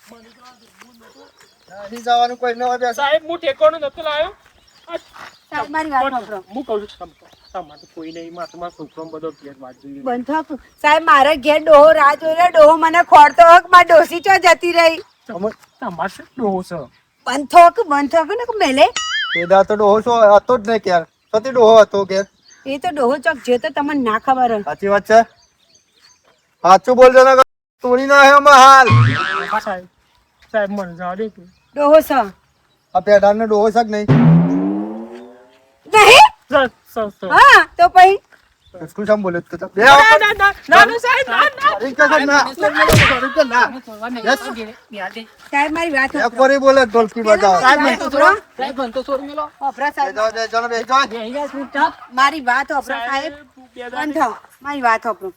નહીં જવાનું કોઈ ન હોય. સાહેબ હું ઠેકાણું નતો લાવ્યો. સાહેબ મારી વાત સાંભળો. હું કહું છું તમારે તો કોઈ નહીં, તમારા છોકરો બધો ઘેર વાત જોઈએ. બંધ થાક. સાહેબ મારા ઘેર ડોહો રાહ જોઈ રહ્યો. ડોહો મને ખોરતો હક માં ડોસી ચો જતી રહી. તમારે શું ડોહો છે? બંધ થાક ને મેલે. પેદા તો ડોહો છો હતો જ નહીં ક્યાર. સતી ડોહો હતો ઘેર. એ તો ડોહો ચોક જે તો તમને ના ખબર હોય. સાચી વાત છે. સાચું બોલજો ને તોડી ના હે અમે હાલ. સાહેબ મને જવા દે કે ડોહો છે આ પેઢા ને ડોહો છે કે નહીં? નહીં. હા તો પછી શું સામ બોલે તું? બે ના સાહેબ સાહેબ મારી વાત એક વારી બોલે ઢોલકી બજાવ. મારી વાત સાંભળો સાહેબ. બંધ થાઓ. મારી વાત સાંભળો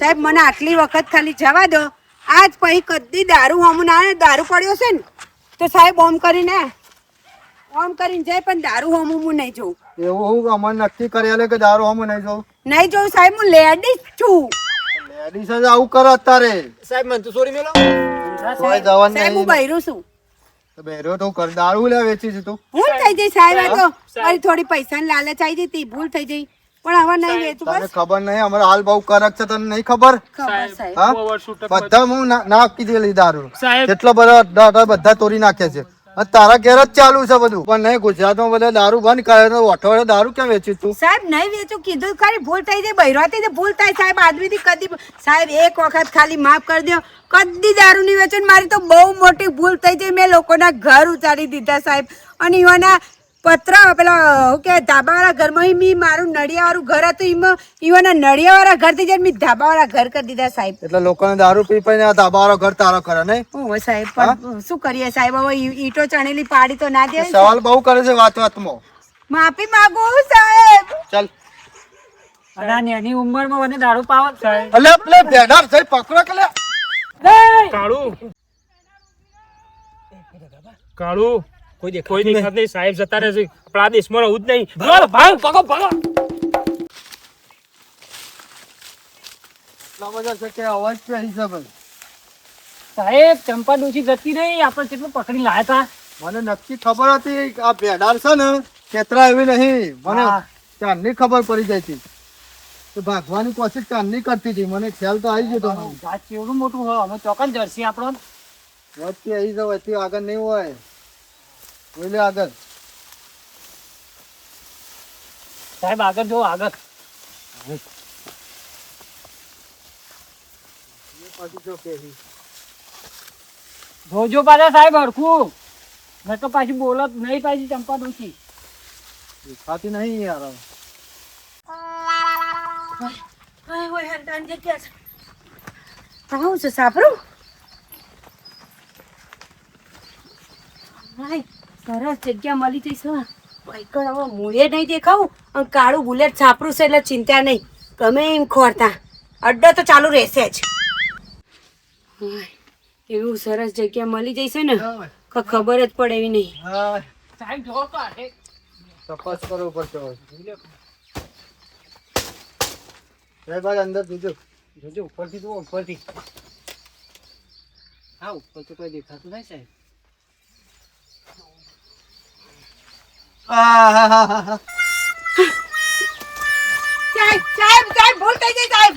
સાહેબ. મને આટલી વખત ખાલી જવા દો. આજ પછી કદી દારૂ હમું ના દારૂ પડ્યો છે ને તો સાહેબ ઓમ કરીને જાય પણ દારૂ હમું હું નહીં જોઉં. એવું હું અમને નક્કી કરેલું કે દારૂ હમ નહીં જોઉં. નહીં જોઉં સાહેબ. હું લેડીઝ છું. લેડીઝ જ આવું કરે અત્યારે. સાહેબ મને તો સોરી મેલો. કોઈ જવાનું સાહેબ હું નહીં. બૈરું છું. બેરો તો કર દારૂ લે વેચી છે તું. ભૂલ થઈ જઈ સાહેબ. આ તો મારી થોડી પૈસાની લાલચ આવી જતી. ભૂલ થઈ જઈ પણ હવે નહીં વેચું. તને બસ ખબર નહીં અમારો હાલ બહુ કરક છે. તને નહીં ખબર? ખબર સાહેબ. હા ઓવરશૂટ બધા હું નાખી દીધેલી દારૂ. સાહેબ કેટલો બધા તોડી નાખ્યા છે. અને તારા ઘેર જ ચાલુ છે બધું. પણ નહીં ગુજરાતમાં બધા દારૂ બંધ કરે તો અઠવાડિયે દારૂ ક્યાં વેચી તું? સાહેબ નહીં વેચું કીધું ખરી. ભૂલ થઈ જાય બૈરાથી તો ભૂલ થાય સાહેબ. આદમીથી કદી સાહેબ એક વખત ખાલી માફ કરી દો. કદી દારૂ નહીં વેચો ને. મારી તો બહુ મોટી ભૂલ થઈ જાય. મેં લોકોના ઘર ઉતારી દીધા સાહેબ. અને એવાના પત્ર પેલા શું કે ધાબાવાળા ઘરમાં મી મારું નડિયાવાળું ઘર હતું. એમાં એવાના નડિયાવાળા ઘરથી જઈને મેં ધાબાવાળા ઘર કરી દીધા સાહેબ. એટલે લોકોને દારૂ પી પીને આ ધાબાવાળો ઘર તારો કરે નહીં? ઓહો સાહેબ પણ શું કરીએ સાહેબ. હવે ઈટો ચણેલી પાડી તો ના દે. સવાલ બહુ કરે છે વાત વાતમાં. માફી માંગુ સાહેબ. ચાલ એની ઉંમરમાં મને દારૂ પાવ સાહેબ. અલે પેલે બેડાર થઈ પકડો કે લે. કાળુ કોઈ દેખાત નહીં. સાહેબ જતા રહેશે. આપણા દેશમાં રહું જ નહીં. ભાગ પગો પગો. એટલા બધા છે કે અવાજ પહેરી છે ભાઈ. સાહેબ ચંપા ડોશી જતી રહી. આપણે કેટલું પકડી લાયા હતા. મને નક્કી ખબર હતી કે આ બેડાર છે ને કેતરા એવી નહીં. મને ચાંદની ખબર પડી જાય હતી. તો ભાગવાની કોશિશ ચાંદની કરતી હતી. મને ખ્યાલ તો આવી ગયો તો. ગાજ કેવડું મોટું હોય. અમે ચોકન જર્સી આપણો વચ્ચે આવી જાવ. વચ્ચે આગળ નહીં હોય. બોલે આગળ. સાહેબ આગળ જો આગળ. જોજો પાછા સાહેબ હરખું. મેં તો પાછી બોલત નહીં. પાછી ચંપા ડોશી દેખાતી નહીં યાર. આવું છે સાપરું. સરસ જગ્યા મળી જઈ છે. વાઈકણ હવે મૂળે નહીં દેખાવું. અને કાળું બુલેટ છાપરું છે એટલે ચિંતા નહીં. ગમે એમ ખોરતા અડ્ડો તો ચાલુ રહેશે જ. એવું સરસ જગ્યા મળી જઈશે ને કે ખબર જ પડે એવી નહીં. સાહેબ જો કાઢે. તપાસ કરવો પડશે. ભાઈ અંદર જોજો. જોજો ઉપરથી જુઓ ઉપરથી. હા ઉપર તો કોઈ દેખાતું નહીં સાહેબ. સાહેબ સાહેબ સાહેબ ભૂલ થઈ ગઈ સાહેબ.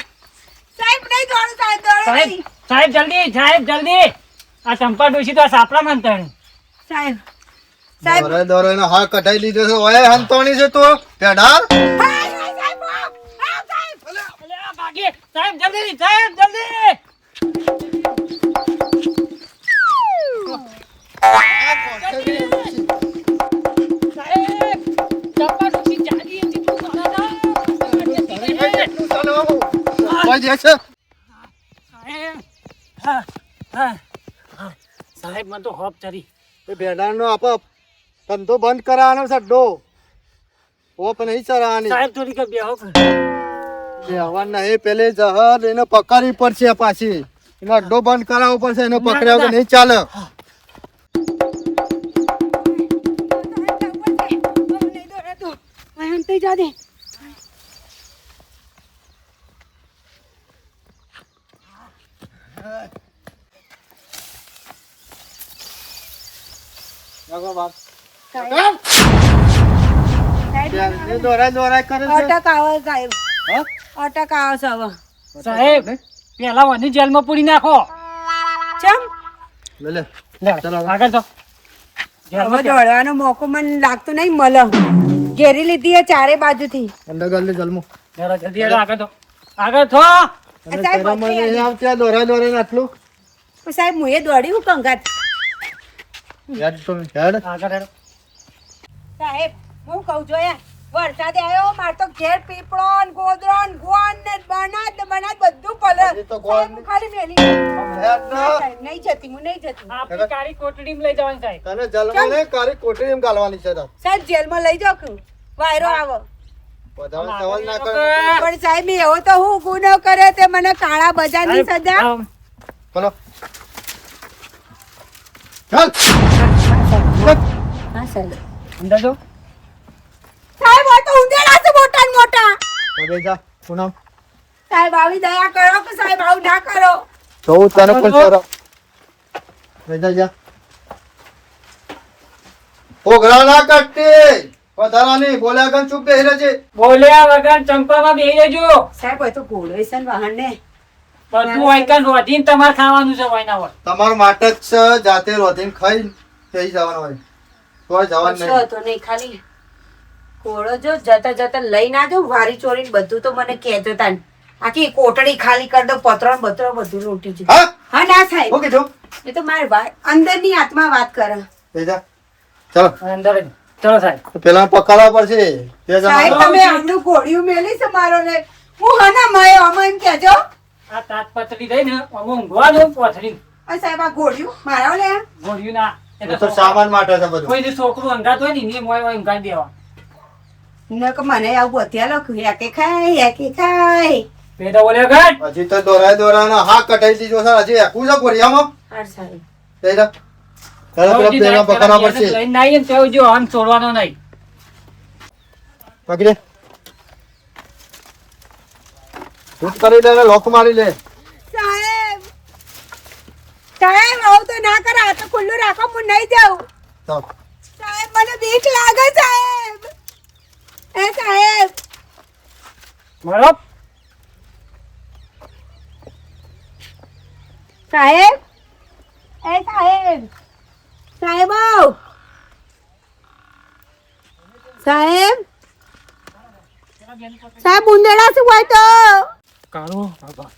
સાહેબ નહીં દોડો સાહેબ. દોડો નહીં. સાહેબ જલ્દી સાહેબ જલ્દી. આ ચંપા ડોશી તો આ સાપડા માનતા. સાહેબ સાહેબ દોરે એનો હા કઢાઈ લીધો છે. ઓય હંતોણી છે તું પેડાર. ભાગી સાહેબ જલ્દી. સાહેબ જલ્દી. સાહેબ મને તો હોપ ચડી. ભેડાર નો આપ ધંધો બંધ કરાવવાનો છે. અડ્ડો હોપ નહીં ચરાવવાની. સાહેબ થોડી કઈ બેહો. બેહવા નહીં. પેલે જહર એને પકડવી પડશે. પાછી એનો અડ્ડો બંધ કરાવવો પડશે. એને પકડ્યા વગર નહીં ચાલે. જા દે. આગળ વાત. સાહેબ, એ દોરાય દોરાય કરે છે. અટક આવે સાહેબ, હા? અટક આવે છે હવે. સાહેબ પેલા વાની જેલમાં પૂરી નાખો. ચમ લે લે. લે ચાલો હવે. આગળ તો હવે દોડવાનો મોકો મને લાગતો નહીં મળે. ઘેરી લીધી એ ચારે બાજુથી. અંદર ગલ્લી જલમું. જરા જલ્દી હેડો આગળ તો આગળ થો. અને સાહેબ, પેલા મને નહીં આવતી આ દોરાય દોરાય ને આટલું. તો સાહેબ હું એ દોડી હું કંગાત. હેડ તો હેડ. આગળ હેડો. સાહેબ હું કહું છું યાર, વરસાદ આવ્યો માર તો ઘેર પીપળો ને ગોદરો ને ગોન ને બનાત ને બનાત બધું પલર. હજી તો ગોળ સાહેબ, હું ખાલી મેલી. હેડ ના, ના. સાહેબ, નહીં જતી હું નહીં જતી. આપણી કાળી કોટડીમાં લઈ જવાનું સાહેબ. તને જલમાં ને કારી કોટરી એમ ગાલવાની છે તાર. સાહેબ જેલમાં લઈ જાઓ કે વાયરો આવો. વધારે સવાલ ના કર. પણ સાહેબ એવો તો હું ગુનો કર્યો તે મને કાળા બજારની સજા. બોલો. ચાલ. હા સાહેબ. અંદર જો. સાહેબ આ તો ઉંદેડા છે મોટા ને મોટા. હવે જા પૂનમ. સાહેબ આવી દયા કરો કે સાહેબ આવું ના કરો. જોઉં તને પણ સર. જા જા. ઓગરા ના કાઢતી. વધારાની બોલ્યા ગન ચૂપ બેહી રહેજે. બોલ્યા વગર ચંપામાં બેહી રહેજો. સાહેબ હોય તો ઘોડો છે ને વાહન ને. બધું વાયકન રોધીને તમારે ખાવાનું છે વાયના હોય. તમાર માટે જ છે, જાતે રોધીને ખાઈ થઈ જવાનું હોય. તોય જવાનું કશો નહીં. હતો નહીં ખાલી ઘોડો જો જતા જતા લઈ ના જાઉં વારી ચોરીને બધું તો મને કહેતો તા ને. આખી કોટડી ખાલી કરી દો પત્રો ને બત્રો બધું લૂંટી છે. હા? હા ના સાહેબ હું કીધું? એ તો મારી વાત અંદરની આત્મા વાત કરે. જઈ જા. ચાલો. અંદર જ. ચલો સાહેબ. પેલા પકડવા પડશે. તે સાહેબ જણા તમે આમનું ઘોડિયું મેલી છે મારો ને હું હના મય આમાં એમ કહેજો. આ તાતપત્રી દઈ ને અમે ઊંઘવાનું પોથરી આ સાહેબ આ ઘોડિયું મારા લે ઘોડ્યું ના. એ તો સામાન માટે છે બધું. કોઈ છોકરું અંગાત હોય ને એને મોય મોય ઊંઘાડી દેવા. ન કે મને આવું બત્યા લખ્યું હેકે ખાય હેકે ખાય. પેદા બોલ્યા ગાડ. હજી તો દોરાય દોરાય હા કટાઈ દીધો છે. હજી એકું છે કોરિયામાં. હા સાહેબ જઈ જા. ચાલો પેલા પેલા પકડવા પડશે. લઈને ના આવીએ ને તો જો આમ છોડવાનો નહીં. પકડે. શૂટ કરી લે ને લોક મારી લે. સાહેબ સાહેબ આવું તો ના કરે આ તો ખુલ્લું રાખો હું નહીં જાઉં. ચાલ. સાહેબ મને બીક લાગે સાહેબ. એ સાહેબ બરાબર. સાહેબ એ સાહેબ સાહેબ આવ. સાહેબ સાહેબ ઉંદેડા શું હોય તો કાળો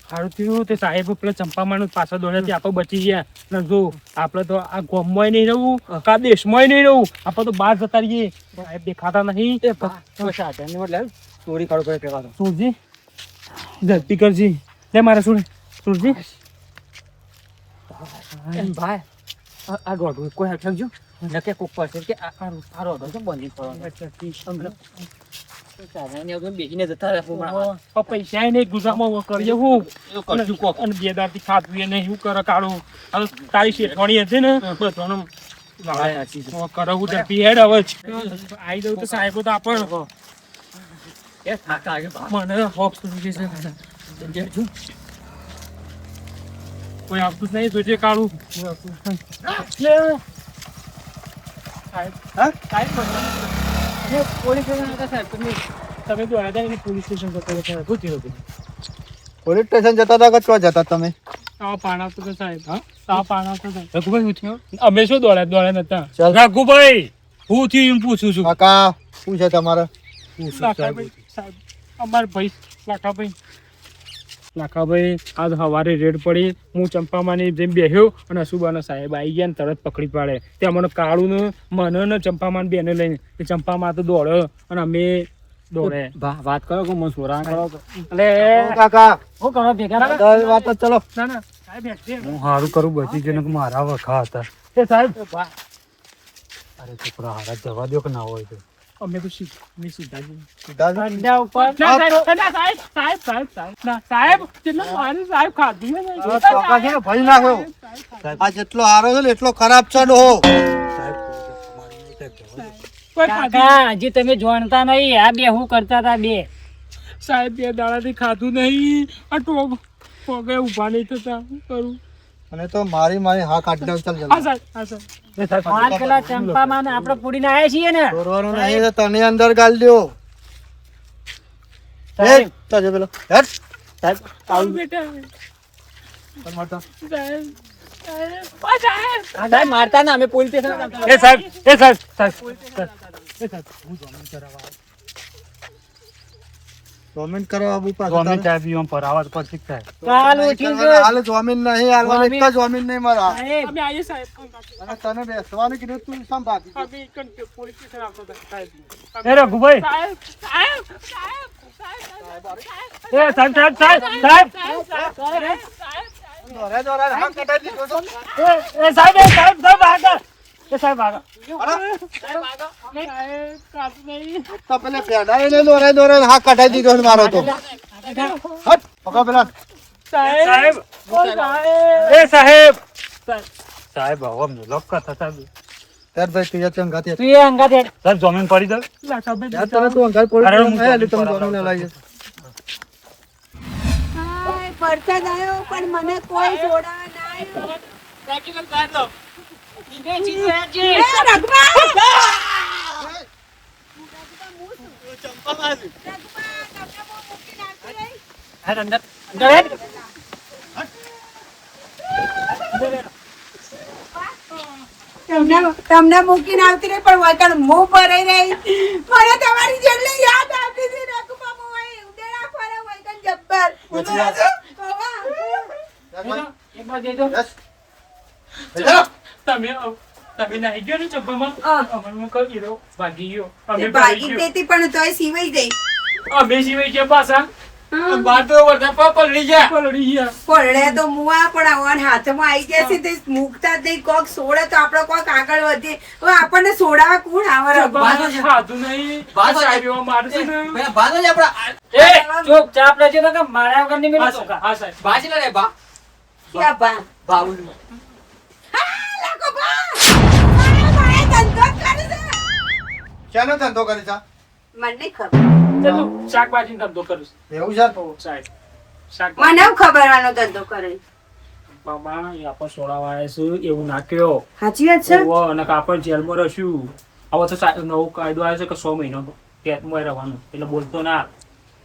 સારું થયું તે સાહેબ પેલા ચંપામાનું પાછળ દોડ્યાથી આપણે બચી ગયા ને જો આપણે તો આ ગામમાં નહીં રહવું કા દેશમાં નહીં રહવું આપણે તો બહાર જતા રહીએ સાહેબ દેખાતા નહીં ચોરી કાઢો પેલા સુરજી ઝડપી કરજી લે મારે સુરજી ભાઈ આ દોઢું કોઈ હટકજો નકે કોક પડશે કે આ રોડો છે બંધી પડવાનો બેસીને જતા રહે પૈસા નહીં ગુજામાં કરીએ હું અને બે દારથી ખાધું એ નહીં શું કરે કાળું હવે તારી શેઠવાણી હતી ને બધાનું કરવું ઝડપી હેડ હવે આવી જવું તો સાહેબો તો આપણને મને હોપ સુધી છે કોઈ આવતું જ નહીં જોજે કાળું પોલીસ સ્ટેશન હતા સાહેબ તમે તમે તો આવ્યા હતા પોલીસ સ્ટેશન પર પૂછ્યું હતું પોલીસ સ્ટેશન જતા હતા કે ચો જતા તમે? આવા પાણા તો સાહેબ આવા પાણા તો રઘુભાઈ શું થયું અમે શું દોડ્યા નતા ચાલ. રઘુભાઈ હું થયું એમ પૂછું છું કાકા શું છે તમારે? લાખાભાઈ સાહેબ અમાર ભાઈ લાખાભાઈ આજ સવારે રેડ પડી હું ચંપામાની જેમ બેહ્યો અને અશુબાના સાહેબ આવી ગયા ને તરત પકડી પાડે ત્યાં મને કાળું ને મને ને ચંપામાન બેને લઈને એ ચંપામાં તો દોડ્યો અને અમે દોડે વાત કરો કે મને સોરા કરો એટલે કાકા હું કરો ભેગા દસ વાત જ ચલો. ના ના સાહેબ હેઠે. હું સારું કરું બચી ગયો ને કે મારા વખા હતા. એ સાહેબ અરે છોકરા હારા જવા દો કે ના હોય તો. અમે તો સીધા જ સીધા જ. અંડા ઉપર ના સાહેબ કેટલું મારી સાહેબ ખાધી ને આ ચોકા છે ને ભરી નાખ્યો. આ જેટલો હારો છે ને એટલો ખરાબ છે ડોહો. કોઈ ખાધી કાકા હજી તમે જાણતા નહીં આ બે હું કરતા હતા બે સાહેબ બે દાડાથી ખાધું નહીં આ પગે ઊભા નહીં થતા શું કરું અને તો મારી હા કાઢી દઉં. ચાલ હા જલ્દી. સાહેબ હા સાહેબ હાલ પેલા ચંપામાં ને આપણે પૂડીને આયા છીએ ને દોરવાનું નહીં તો તને અંદર ગાળ દ્યો. સાહેબ. ચાલ પેલો હેટ. આવું બેટા ચાલ મારતા. સાહેબ મારતા ને અમે પોલીસ સ્ટેશન એ સાહેબ એ સાહેબ સાહેબ જોમીન કરવા આવું પાછું સ્વામી તારે. ચાય પીવા પર આવાજ પછી થાય. કાલ નહીં ઉઠી કરવાના. હાલ જોમીન નહીં હાલવાનું. એક જ જોમીન નહીં મારા. સાહેબ અમે આવીએ સાહેબ અને તને બેસવાનું કીધું તું શા ભાગી ગયો? અમે પોલીસ સ્ટેશન આવતો હતા સાહેબ એ રઘુભાઈ સાહેબ સાહેબ એ સાહેબ સાહેબ સાહેબ સાહેબ દોરે દોરે હા કટાઈ દીધો તો. એ સાહેબ સાહેબ આગળ એ સાહેબ આગળ તો પેલે પેડાઈને દોરે હા કટાઈ દીધો ને મારો તો. હટ પકડ પેલા. સાહેબ એ સાહેબ સાહેબ હવે લોક થતા સાહેબ યાર ભાઈ તું યાર ચંગાતી તું એ અંગાત હેડ. સાહેબ જમીન પડી દો યાર તને તું અંગાર પોલીસ અરે હું સ્ટેશન જોમીન તમે પર જોમીન લઈ જજો. હાય, વરસાદ આવ્યો પણ મને કોઈ સોડા ના આવ્યો. એ રઘુબા! રઘુબા, તમને બહુ મૂકીને આવતી રહી. હેડ અંદર અંદર હેડ. તમને મૂકીને આવતી રહી પણ વગર મું ભરાઈ રહી. મને તમારી જેટલી યાદ આવતી હતી રઘુબા, હું અહીં ઉંદેડા ફરે વગર જબ્બર. ઓવા. એક બાજુ દેજો. યસ. બેજા. તમે નાહી ગયો ને ચપ્પામાં અમે કરી દો ભાગી ગયો અમે તે ભાગી દેતી પણ તોય સિવાય ગઈ. અમે સિવાય ગયા પાછા બાર તો બધા પલડી ગયા પડે તો મુવા પણ આવવાન હાથમાં આવી જશે તે મૂકતા જ નહીં. કોક સોડે તો આપણે કોક આગળ વધીએ. હવે આપણને સોડાવા કોણ આવે રઘુબા? ખાધું નહીં સાહેબ મારશે ને એ ચૂપ ચાપ લેજો ને કે મારા વગર નહીં મેલો છોકરા. હા સાહેબ ક્યાં બા? હા, લાગો બા! મારા ભાઈએ ધંધો જ કરે છે. શાનો ધંધો કરે છે? મને નહીં ખબર. ચાલો શાકભાજી ધંધો કરું એવું છે? સાહેબ શાક મને હું ખબર આનો ધંધો કરે. બાબા એ આપણે સોડાવાળા છે એવું નાખ્યો સાચી વાત છે. ઓવો, અને કાપડ જેલમાં રસ્યું હવે તો નવો કાયદો આવ્યો છે કે 100 મહિનો કેદમાં રહેવાનું એટલે બોલતો ના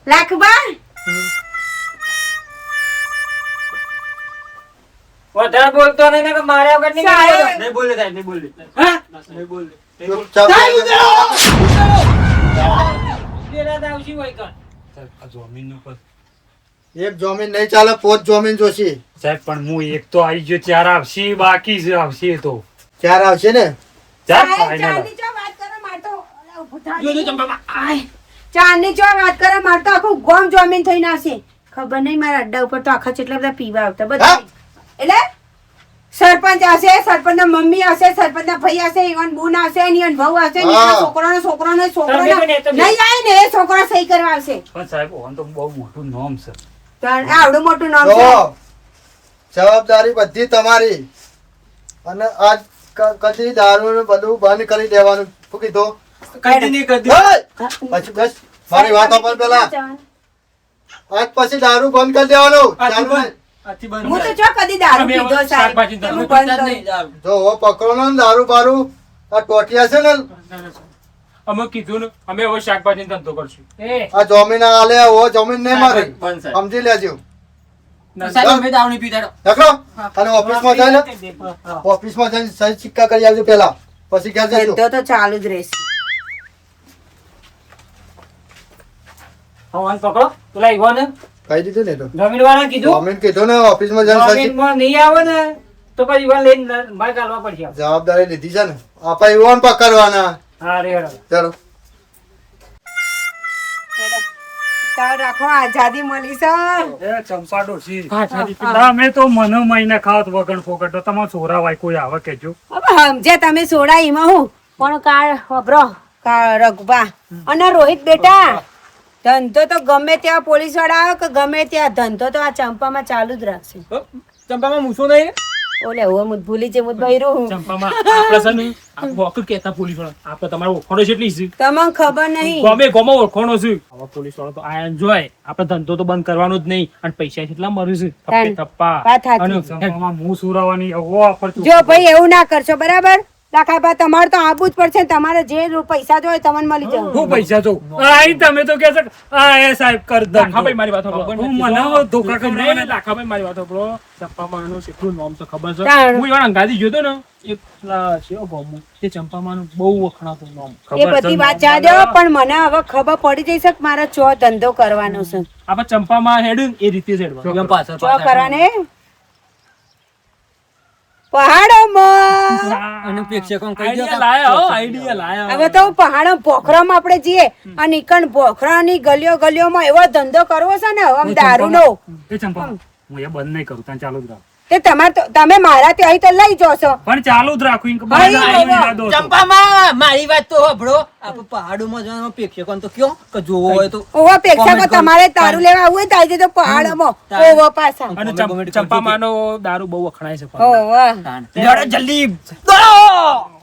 લાખબા, વધારે બોલતો નહીં ને કે મારા વગર નહીં મેલો. સાહેબ. નહીં બોલે સાહેબ નહીં બોલે હા? નહીં બોલે ચૂપચાપ ઉંદેડા જ આવશે વગર. સાહેબ આ જમીન ઉપર એક જોમીન નહીં ચાલે, 5 જોમીન જોશે. સાહેબ પણ હું એક તો આવી ગયો ચાર આવશે બાકી જ આવશે તો 4 આવશે ને? ચાર સાહેબ, ફાઇનલ ચાંદની ચો વાત કરે માર તો. અલા, ઊભું થા. જો ચંપામાં આય, ચાંદની ચો વાત કરે માર તો આખું ગોમ જોમીન થઈ નાશે. ખબર નહીં મારા અડ્ડા ઉપર તો આખા કેટલા બધા પીવા આવતા બધા. હા? એટલે સરપંચ હશે, સરપંચના મમ્મી હશે, સરપંચના ભાઈ હશે, ઈવન બુન હશે, ઈવન વહુ હશે, હા. ઈવન છોકરાનો તમે પણ એ તો નહીં આવે ને એ છોકરો સહી કરવા આવશે. પણ સાહેબ ઓન તો બહુ મોટું નામ છે તો આ આવડું મોટું નામ છે. જો જવાબદારી બધી તમારી. અને આજ કદી દારૂ ને બધું બંધ કરી દેવાનું. શું કીધું? કદી નહીં કદી ઓય! પછી બસ મારી વાત સાંભળ પેલા. આજ પછી દારૂ બંધ કરી દેવાનું. આથી ચાલુ બંધ. ને? આથી બંધ હું તો જો કદી દારૂ અમે પીધો સાહેબ. શાકભાજી હું ધંધો બંધ કરું. જો હો પકડો ને દારૂ બારૂ આ ટોટિયા છે ને અમે કીધું ને અમે હવે શાકભાજી ધંધો કરશું એ આ જમીન આલે ઓ જમીન નહીં મારી. બંધ સાહેબ. સમજી લેજો. સાહેબ અમે દારૂ નહીં પીતા દેખો અને ઓફિસમાં જઈને ઓફિસમાં જઈને સહી સિક્કા કરી આવજો પેલા, પછી ક્યાં જજો. ધંધો તો ચાલુ જ રહેશે. હવાન પકડો પેલા ઈવોને કહી દીધું ને તો જમીન વાળા કીધું જમીન કીધું ને ઓફિસમાં જઈને સહી જમીનમાં નહીં આવે ને તો પછી ઈવોન લઈને બહાર કાઢવા પડશે. જવાબદારી લીધી છે ને આપણે યુવાન પકડવાના. હા રે હેડો. ચલો તાર રાખો, આઝાદી મળી છે. એ ચંપાડો છે હા, સારી. તમે તો મને મહિને ખાવત વગર ફોકટ તો તમારે છોરા વાય કોઈ આવે કેજો હવે સમજે તમે સોડા એમાં હું પણ કાર વબરો રઘુબા અને રોહિત બેટા, ધંધો તો ગમે ત્યાં પોલીસ વાળા આવે કે ગમે ત્યાં ધંધો તો આ ચંપામાં ચાલુ જ રાખશે. ચંપામાં મૂછો નહીં ઓલે હું ભૂલી છે હું બૈરું ચંપામાં આપણે છે ને આ વોક કહેતા પોલીસ વાળા આપણે તમારો ઓળખાણો કેટલી છે તમને ખબર નહીં ગમે ઓળખાણો છે હવે પોલીસ વાળો તો આયા ને જોય આપણે ધંધો તો બંધ કરવાનો જ નહીં અને પૈસા કેટલા મળે છે થપ્પે થપ્પા વાત સાચી. અને ચંપામાં હું સુરાવાની ઓ પર જો ભાઈ એવું ના કરશો બરાબર લાખાબા તમારે તો આબુ જ પડશે ને તમારે જે પૈસા જોઈએ તમને મળી જાય હું પૈસા જો આઈ તમે તો કે છે આ એ સાહેબ કર દો લાખાભાઈ મારી વાત સાંભળો. હું મને ધોકા નહીં, ખવડાવવાના લાખાભાઈ મારી વાત સાંભળો. ચંપામાનું કેટલું નામ તો ખબર છે તાણ. હું એવા અંગાથી જોતો ને એક પેલા શેવો ગામમાં, તે ચંપામાનું બહુ વખણાતું નામ એ ખબર બધી છે વાત ચાલ દો પણ મને હવે ખબર પડી જઈ છે કે મારે ચો ધંધો કરવાનો છે આપણે ચંપામાં હેડું ને એ રીતે જ હેડવાનું. ચો કરવાને પહાડોમાં આઈડિયા લાયા હો, આઈડિયા લાયા. હવે તો પહાડો પોખરામાં આપણે જઈએ અને ઈકણ પોખરાની ગલીઓમાં એવો ધંધો કરવો છે ને હવે આમ દારૂનો એ ચંપા હું એ બંધ નહીં કરું તને ચાલુ જ રાખ તે તમારે તો તમે મારાથી અહીં તો લઈ જશો પણ ચાલુ જ રાખું ઇનકે ભાઈ, બંધ બાબા. આવી દો તો. ચંપામાં મારી વાત તો સાંભળો આપણે પહાડોમાં જવાનું પ્રેક્ષકોને તો કયો કે જોવો હોય તો ઓવા પેક્ષા Comment તમારે દારૂ લેવા આવું હોય તો આવી જજો પહાડોમાં ઓવા પાછા અને comment કરજો. ચંપામાનો દારૂ બહુ વખણાય છે પણ. ઓવા લડો જલ્દી દોડો